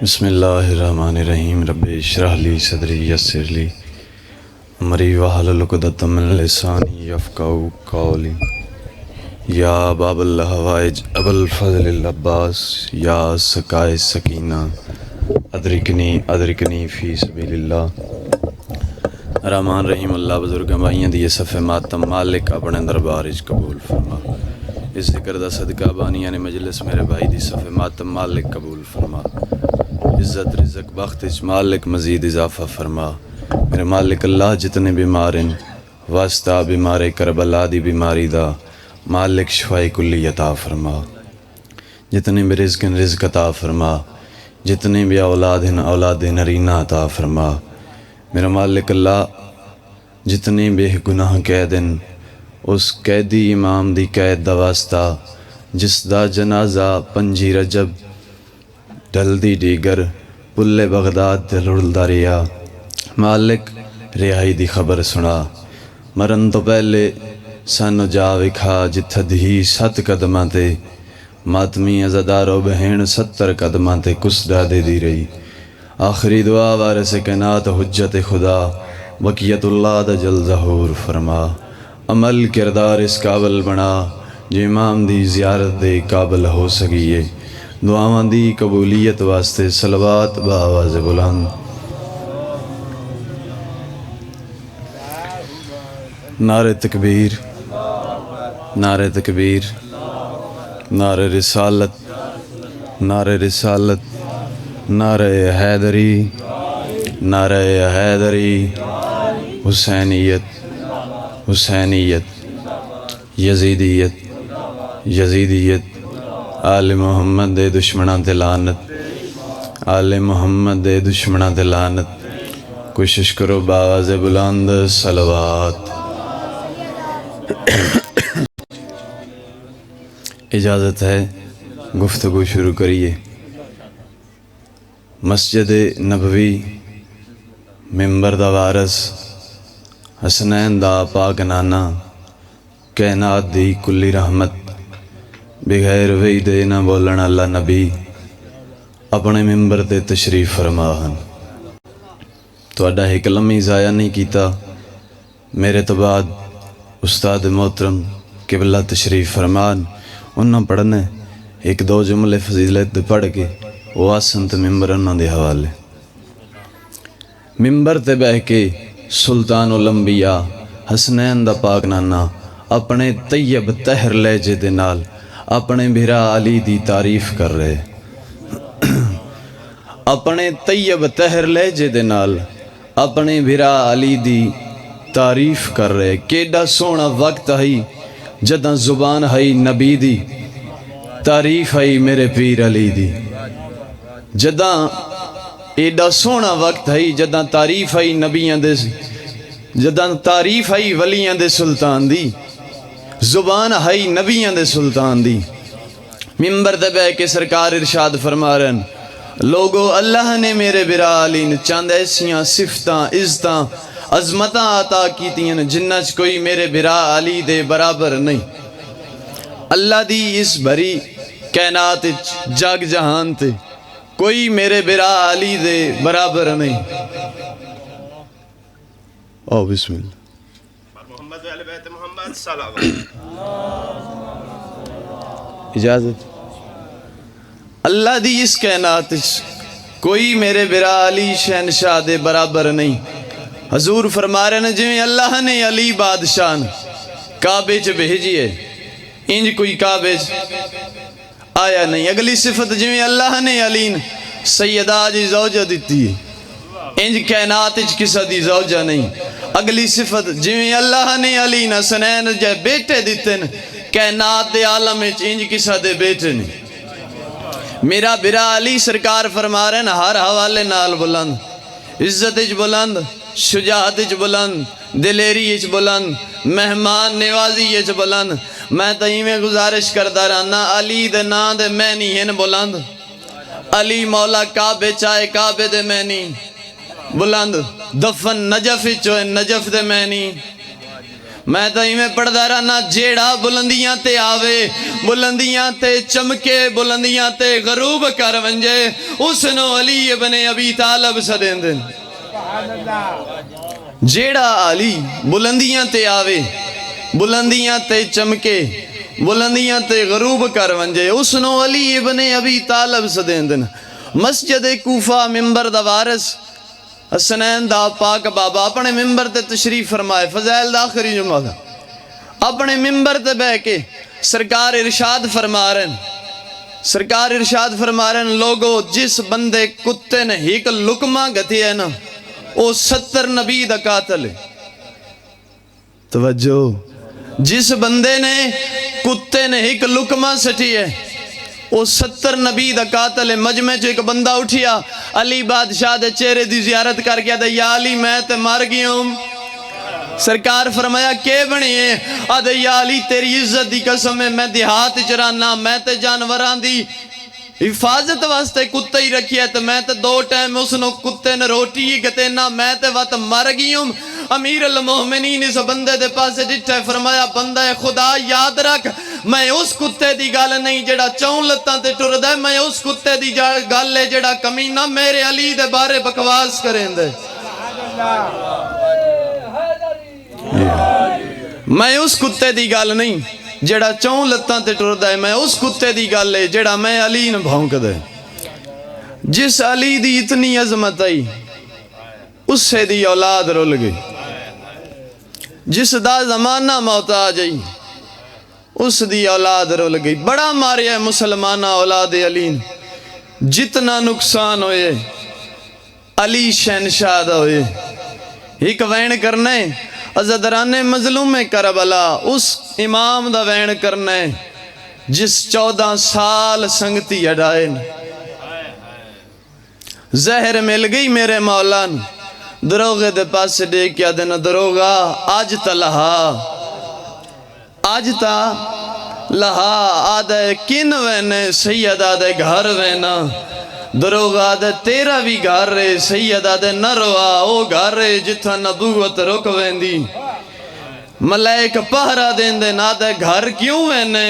بسم اللہ الرحمن الرحیم رب اشرح لی صدری یسر لی امری واحلل عقدۃ من لسانی یفقہوا قولی یا باب الحوائج ابو الفضل العباس یا سقائے سکینہ ادرکنی فی سبیل اللہ رحمان رحیم اللہ بزرگ بھائیاں دی صف ماتم مالک اپنے دربار وچ قبول فرما اس ذکر دا صدقہ بانیاں نے مجلس میرے بھائی دی صف ماتم مالک قبول فرما عزت رزق بخت وچ مالک مزید اضافہ فرما میرے مالک اللہ جتنے بیمار ہیں واسطہ بیمار کربلا دی بیماری دا مالک شفائی کلی عطا فرما جتنے بھی رزق ہیں رزق عطا فرما جتنے بھی اولاد ہیں اولاد نرینہ عطا فرما میرا مالک اللہ جتنے بھی گناہ قید ہیں اس قیدی امام دی قید دا واسطہ جس دا جنازہ 5 رجب ڈل دی ڈیگر پلے بغداد تے لڑلدا رہیا مالک رہائی دی خبر سنا مرن تو پہلے سانو جا وکھا جتھے دھی 7 قدماں تے ماتمی عزادارو بہن 70 قدماں تے کسدا دے دی رہی آخری دعا وارث کائنات حجت خدا بقیت اللہ دا جل ظہور فرما عمل کردار اس قابل بنا جو امام دی زیارت دے قابل ہو سکیے دعاواں دی قبولیت واسطے صلوات بآواز بلند نعرہ تکبیر نعرہ تکبیر نعرہ رسالت نعرہ رسالت نعرہ حیدری نعرہ حیدری حسینیت حسینیت یزیدیت یزیدیت آل محمد دے دشمناں تے لعنت آل محمد دے دشمناں تے لعنت کوشش کرو بآواز بلند صلوات اجازت ہے گفتگو شروع کریے مسجد نبوی ممبر دا وارث حسنین دا پاک نانا کائنات دی کلی رحمت بغیر وحی دے نہ بولن اللہ نبی اپنے ممبر تے تشریف فرما ہن تہاڈا ایک لمحہ ضائع نہیں کیتا میرے تو بعد استاد محترم قبلہ تشریف فرمان انہاں پڑھنے 1-2 جملے فضیلت دے پڑھ کے وہ آسن تے ممبر انہاں دے حوالے ممبر تے بہ کے سلطان الانبیاء حسنین دا پاک نانا اپنے طیب طاہر لہجے دے نال اپنے بھرا علی دی تعریف کر رہے اپنے طیب طاہر لہجے دے نال اپنے بھرا علی دی تعریف کر رہے کیڈا سونا وقت ہے جداں زبان ہے نبی دی تعریف ہے میرے پیر علی دی جداں ایڈا سونا وقت ہے جداں تعریف ہے نبیاں دے جداں تعریف ہے ولیاں دے سلطان دی زبان ہے نبیاں دے سلطان دی ممبر دے بہ کے سرکار ارشاد فرما رہن لوگو اللہ نے میرے برا علی نے چند ایسیاں صفتاں عزتاں عظمتاں عطا کیتیاں جنہ چ کوئی میرے برا علی دے برابر نہیں اللہ دی اس بھری کائنات جگ جہان تے کوئی میرے برا علی دے برابر نہیں او بسم اللہ محمد علی بیت محمد صلوات اجازت اللہ دی اس کائنات کوئی میرے برا علی شہنشاہ دے برابر نہیں حضور فرما رہے ہیں جویں اللہ نے علی بادشاہ کعبے چ بھیجیے انج کوئی کعبے آیا نہیں اگلی صفت جویں اللہ نے علی سیدہ جی زوجہ دیتی ہے انج کائنات وچ کسا دی زوجہ نہیں اگلی صفت جویں اللہ نے علی حسنین جے بیٹے دیتے کائنات دے عالم وچ انج کسا دے بیٹے نہیں میرا برا علی سرکار فرما رہے ہیں ہر حوالے نال بلند عزت وچ بلند شجاعت وچ بلند دلیری وچ بلند مہمان نوازی وچ بلند میں تئیں میں گزارش کردا رہنا علی دے نا دے معنی ہیں بلند علی مولا کعبے چاہے کعبے دے معنی بلند دفن نجف چوئے نجف دے معنی میں تو میں پڑھدا رہنا جیڑا بلندیاں تے آوے بلندیاں تے چمکے بلندیاں تے غروب کر ونجے اس نو علی ابن ابی طالب سدین دن جیڑا علی بلندیاں تے آوے بلندیاں تے چمکے بلندیاں تے غروب کر ونجے اس نو علی ابن ابی طالب سدین دن مسجد کوفہ ممبر دا وارث حسنین دا پاک بابا اپنے ممبر تے تشریف فرمائے فضائل دا آخری جمعہ دا اپنے ممبر تے بہ کے سرکار ارشاد فرما رہے ہیں سرکار ارشاد فرما رہے ہیں لوگو جس بندے کتے نے ایک لقمہ گتی ہے نا وہ 70 نبی دا قاتل ہے توجہ جس بندے نے کتے نے ایک لقمہ سٹی ہے وہ 70 نبی دا قاتل ہے مجمع جو ایک بندہ اٹھیا علی بادشاہ دے چہرے دی زیارت کر گیا دے یا علی میں تے مر گیا ہوں سرکار فرمایا کہ بنی ہے آدھے یا علی تیری عزت دی قسم ہے میں دیہات چرانا میں تے جانوران دی حفاظت واسطے کتے ہی رکھی ہے تو میں تے 2 ٹائم اس نو کتے نے روٹی ہی گتے نا میں تے وقت مر گئی ہوں امیر المومنین اس بندے دے پاس جٹھے فرمایا بندہ خدا یاد رکھ میں اس کتے دی گال نہیں جڑا چون لتاں تے ٹر دے میں اس کتے دی گال ہے جڑا کمینہ میرے علی دے بارے بکواس کریں دے میں اس کتے دی گال نہیں جڑا چون لتاں تے ٹر دے میں اس کتے دی گال ہے جڑا میں علی نے بھونک دے جس علی دی اتنی عظمت آئی اس سے دی اولاد رول گئی جس دا زمانہ موت آ جائی اس دی اولاد رول گئی بڑا ماریا ہے مسلمانہ اولاد علی جتنا نقصان ہوئے علی شہنشاہ دا ہوئے ایک وین کرنے عزدران مظلوم کربلا اس امام دا وین کرنے جس 14 سال سنگتی اڈائے زہر مل گئی میرے مولان دروغے دے پاس دے کیا دینا دروغا آج تا لہا آدھے کن وینے سید آدھے گھر وینا دروغا آدھے تیرا بھی گھر رہے سید آدھے نہ روا او گھر رہے جتھا نبوت رک ویندی ملائک پہرا دین دے آدھے گھر کیوں وینے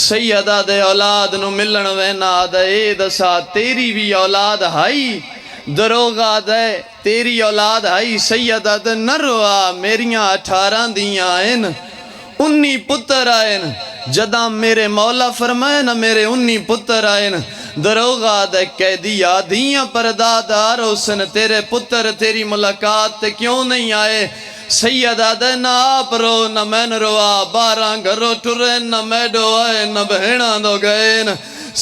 سید آدھے اولاد نو ملن وینا آدھے اے دسا تیری بھی اولاد ہائی دروغا آدھے تیری اولاد آئی سید آدھے نہ روا میریاں 18 دیاں آئین 19 پتر آئین جداں میرے مولا فرمائے نا میرے 19 پتر آئین دروغا آدھے کہہ دیا دیاں پردادار حسن تیرے پتر تیری ملاقات تے کیوں نہیں آئے سید آدھے نہ آپ رو نہ میں نہ روا 12 گھروں ٹرین نہ میڈو آئے نہ بہناں دو گئین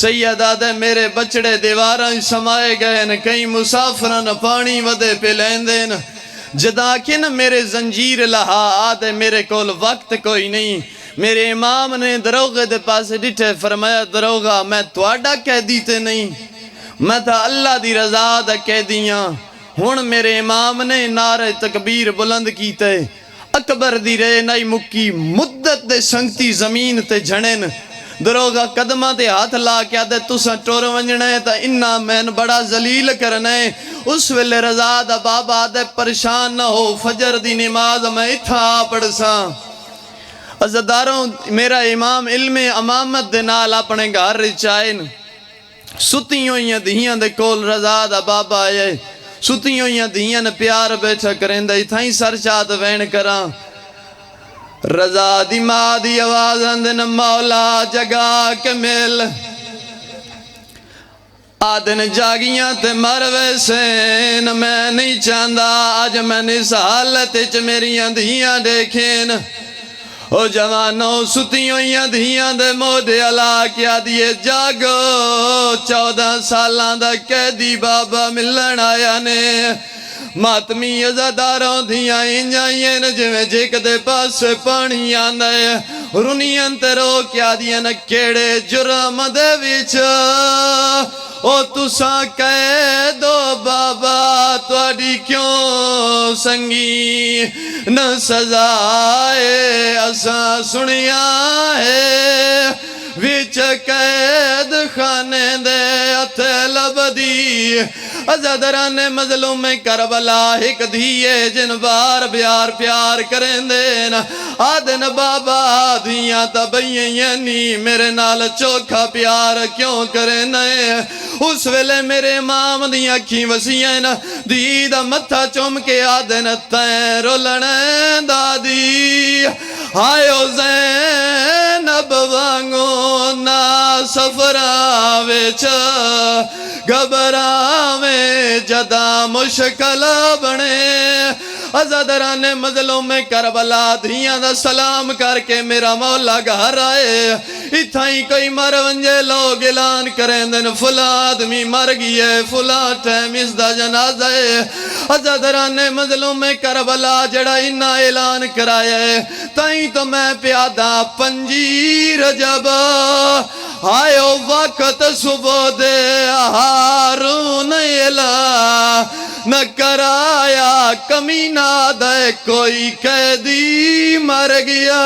سید آدھے میرے بچڑے دیواراں سمائے گئے کئی مسافران پانی ودے پہ لیندین جدا کہ نہ میرے زنجیر لہا آدھے میرے کول وقت کوئی نہیں میرے امام نے دروغے دے پاس ڈٹھے فرمایا دروغا میں تواڈا کہہ دیتے نہیں میں تھا اللہ دی رضا دا کہہ دیاں ہون میرے امام نے نعرہ تکبیر بلند کیتے اکبر دی رے نائی مکی مدت دے سنگتی زمین تے جھنین دروغا قدمہ دے ہاتھ لا کیا دے تُسا ٹور ونجنے تا انہا مین بڑا ذلیل کرنے اس ویلے رضا دا بابا دے پریشان نہ ہو فجر دی نماز میں اتھا پڑھ ساں عزداروں میرا امام علم امامت دے نال اپنے گھر رچائن ستیوں یا دھیاں دے کول رضا دا بابا آئے ستیوں یا دھیاں نے پیار بیٹھا کریں دے تھائیں سر چاہت وین کراں رضا دی ماں دی آواز اندن مولا جگا کے مل آدن جاگیاں تے مروے سین میں نہیں چاندہ آج میں نے اس حالت چ میری اندھیاں دیکھیں او جوانوں ستیوں یا دھیاں دے موڈے علا کیا دیے جاگو 14 سالاں دا قیدی بابا ملن آیا نے ماتمی عزاداروں دھیاں انجائیں جویں جیک دے پاس پانی آندے رنیاں تے رو کیا دیاں کیڑے جرم دے وچ او تساں کہہ دو بابا تواڈی کیوں سنگی نہ سزائے اساں سنیاں ہے وچ قید خانے دے اتھے لبدی عزادران مظلوم کربلا ایک دھیے جن بار بیار پیار کریں دین آدن بابا دھیاں تبیئیں نی میرے نال چوکھا پیار کیوں کریں نئے اس ویلے میرے امام دیاں کھیں وسیعیں دیدہ متھا چوم کے آدن تین رولنے دادی آئیو زینب وانگو نا سفراوے گھبراوے جدا مشکل بنے عزادران مظلوم کربلا دھیاں دا سلام کر کے میرا مولا گھر آئے اتھائیں کوئی مر ونجے لوگ اعلان کریں دن فلا آدمی مر گئے فلا ٹیم اس دا جنازہ ہے عزادران مظلوم کربلا جڑا انہا اعلان کرائے تائیں تو میں پیادہ پنجی رجب آئیو وقت صبح دے ہارون اعلان نہ کرایا کمینہ دے کوئی قیدی مر گیا